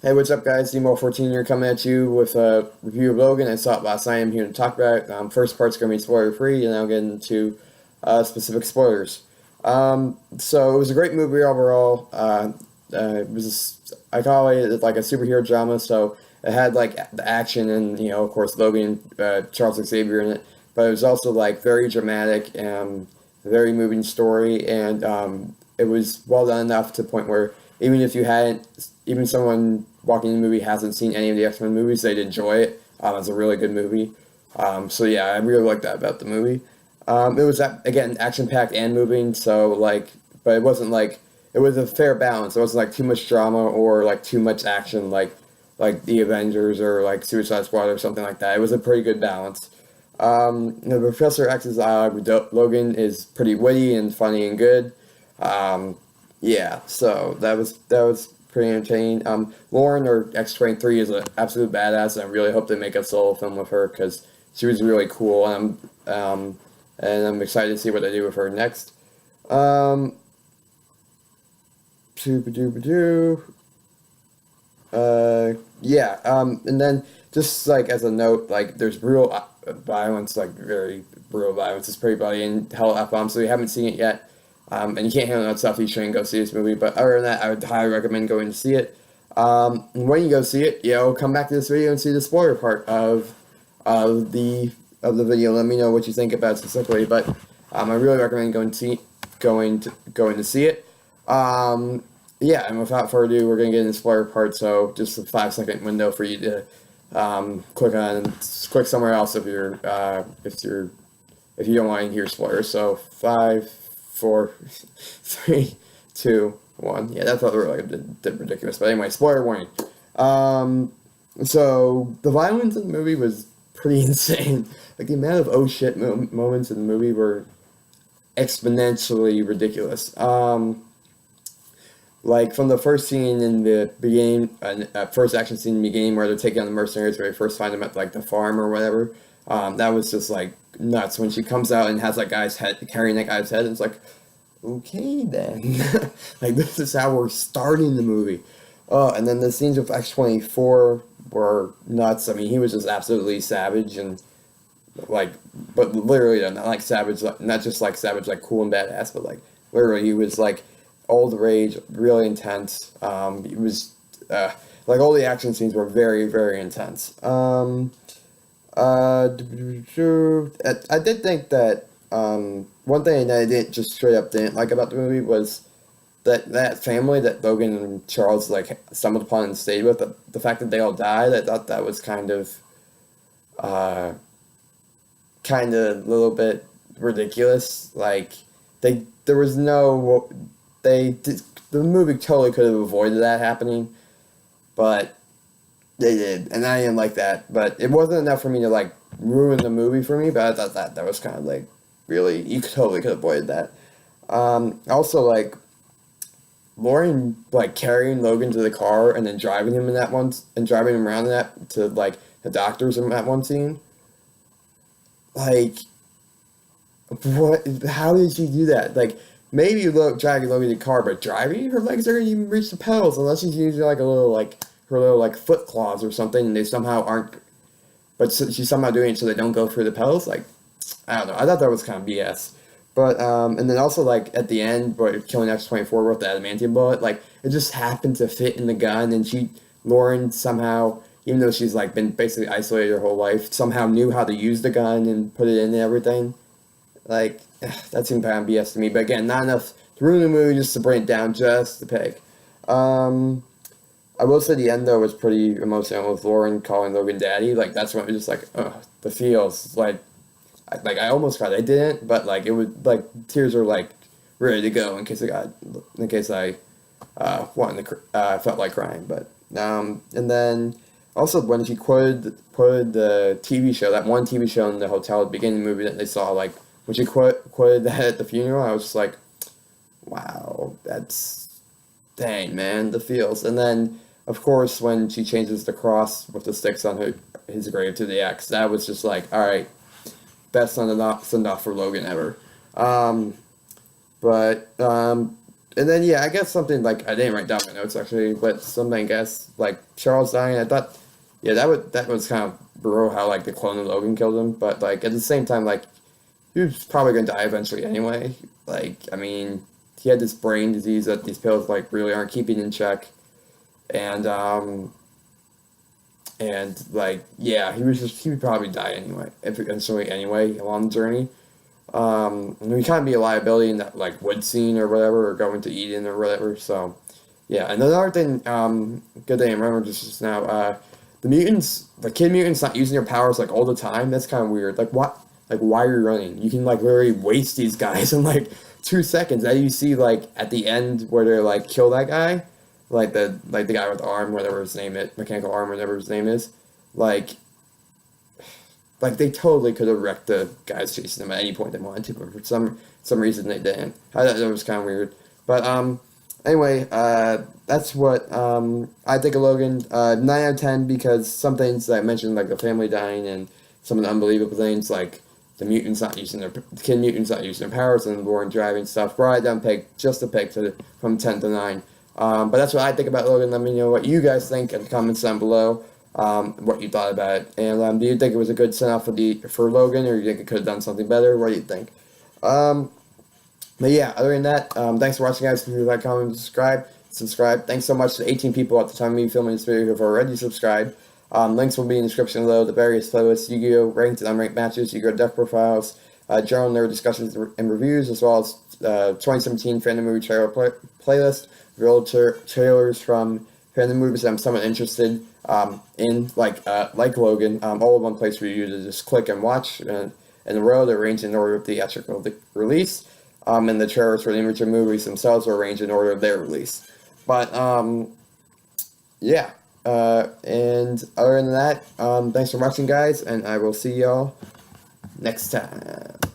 Hey, what's up, guys? Emo14 here coming at you with a review of Logan. I saw it last night. I'm here to talk about it. First part's going to be spoiler free, and I'll get into specific spoilers. So it was a great movie overall. It was I call it like a superhero drama. So it had like the action and of course Logan, Charles Xavier in it, but it was also like very dramatic and very moving story, and it was well done enough to the point where even if you hadn't, even someone walking in the movie hasn't seen any of the X-Men movies, they'd enjoy it. It's a really good movie. So yeah, I really like that about the movie. It was again action-packed and moving, so like, but it wasn't like it was a fair balance. It wasn't like too much drama or like too much action, like the Avengers or like Suicide Squad or something like that. It was a pretty good balance. Professor X's Logan is pretty witty and funny and good. Yeah, so that was pretty entertaining. Lauren or X-23 is an absolute badass, and I really hope they make a solo film with her because she was really cool, and I'm excited to see what they do with her next. Um, Doo-ba-doo-ba-doo. Yeah. And then just like as a note, like there's real violence, like very real violence. It's pretty bloody and hell F-bomb. So we haven't seen it yet. And you can't handle that stuff. You shouldn't go see this movie. But other than that, I would highly recommend going to see it. And when you go see it, come back to this video and see the spoiler part of the video. Let me know what you think about it specifically. But I really recommend going to see it. Yeah, and without further ado, we're gonna get into the spoiler part. So just a 5 second window for you to click somewhere else if you don't want to hear spoilers. So 5, 4, 3, 2, 1. Yeah, that felt really ridiculous. But anyway, spoiler warning. So the violence in the movie was pretty insane. Like the amount of oh shit moments in the movie were exponentially ridiculous. Like from the first scene in the beginning, first action scene in the beginning where they're taking on the mercenaries, where they first find them at like the farm or whatever. That was just like nuts. When she comes out and has that guy's head, carrying that guy's head, it's like, okay then, like this is how we're starting the movie. And then the scenes with X-24 were nuts. I mean, he was just absolutely savage and like, but literally not like savage, not just like savage, like cool and badass, but like literally he was like all the rage, really intense. It was like all the action scenes were very, very intense. I did think that one thing that I didn't like about the movie was that family that Logan and Charles like stumbled upon and stayed with. The fact that they all died, I thought that was kind of a little bit ridiculous. Like there was no the movie totally could have avoided that happening, but they did, and I didn't like that. But it wasn't enough for me to like ruin the movie for me. But I thought that was kind of like really totally could have avoided that. Also like Lauren like carrying Logan to the car and then driving him in that one and driving him around in that to like the doctors in that one scene. Like what? How did she do that? Like maybe dragging Logan in the car, but driving her legs aren't even reach the pedals unless she's using like a little like her little like foot claws or something, and they somehow aren't. But she's somehow doing it so they don't go through the pedals. Like I don't know. I thought that was kind of BS. But and then also like at the end, where killing X-24 with the adamantium bullet, like it just happened to fit in the gun, and Lauren somehow, even though she's like been basically isolated her whole life, somehow knew how to use the gun and put it in and everything. Like that seemed kind of BS to me. But again, not enough to ruin the movie, just to bring it down just a peg. I will say the end though was pretty emotional with Lauren calling Logan daddy. Like that's when it was just like, the feels I almost cried. I didn't, but like it was like tears were like ready to go in case I felt like crying. But and then also when she quoted the TV show, that one TV show in the hotel at the beginning of the movie that they saw, like when she quoted that at the funeral, I was just like, wow, that's dang man, the feels. And then of course when she changes the cross with the sticks on his grave to the X, that was just like, all right, best send off for Logan ever. But And then yeah, I guess something like I didn't write down my notes actually, but something I guess like Charles dying. I thought, yeah, that was kind of brutal how like the clone of Logan killed him, but like at the same time like he was probably gonna die eventually anyway. Like I mean, he had this brain disease that these pills like really aren't keeping in check, and like yeah, he would probably die anyway, eventually anyway along the journey. And we kind of be a liability in that like wood scene or whatever, or going to Eden or whatever. So, yeah. And another thing, good thing I remember just now, the mutants, the kid mutants, not using their powers like all the time. That's kind of weird. Like what? Like why are you running? You can like literally waste these guys in like 2 seconds. That you see like at the end where they're like kill that guy, like the guy with the arm, whatever his name is, mechanical arm, whatever his name is, like. Like they totally could have wrecked the guys chasing them at any point they wanted to, but for some reason they didn't. I thought that was kind of weird. But anyway, that's what I think of Logan. 9 out of 10 because some things that I mentioned, like the family dying and some of the unbelievable things, like the kid mutants not using their powers and Lauren driving stuff, brought it down just a peg from 10 to 9. But that's what I think about Logan. Let me know what you guys think in the comments down below. What you thought about it, and do you think it was a good send off for Logan, or you think it could have done something better? What do you think? But yeah, other than that, thanks for watching, guys. If you like, comment, subscribe. Thanks so much to 18 people at the time of me filming this video who have already subscribed. Links will be in the description below. The various playlists, Yu-Gi-Oh, ranked and unranked matches, Yu-Gi-Oh deck profiles, general nerd discussions and reviews, as well as 2017 fandom movie trailer playlist, real trailers from fandom movies that I'm somewhat interested in, like Logan, all in one place for you to just click and watch in a row. They're arranged in order of theatrical release, and the trailers for the individual movies themselves are arranged in order of their release. But yeah, and other than that, thanks for watching, guys, and I will see y'all next time.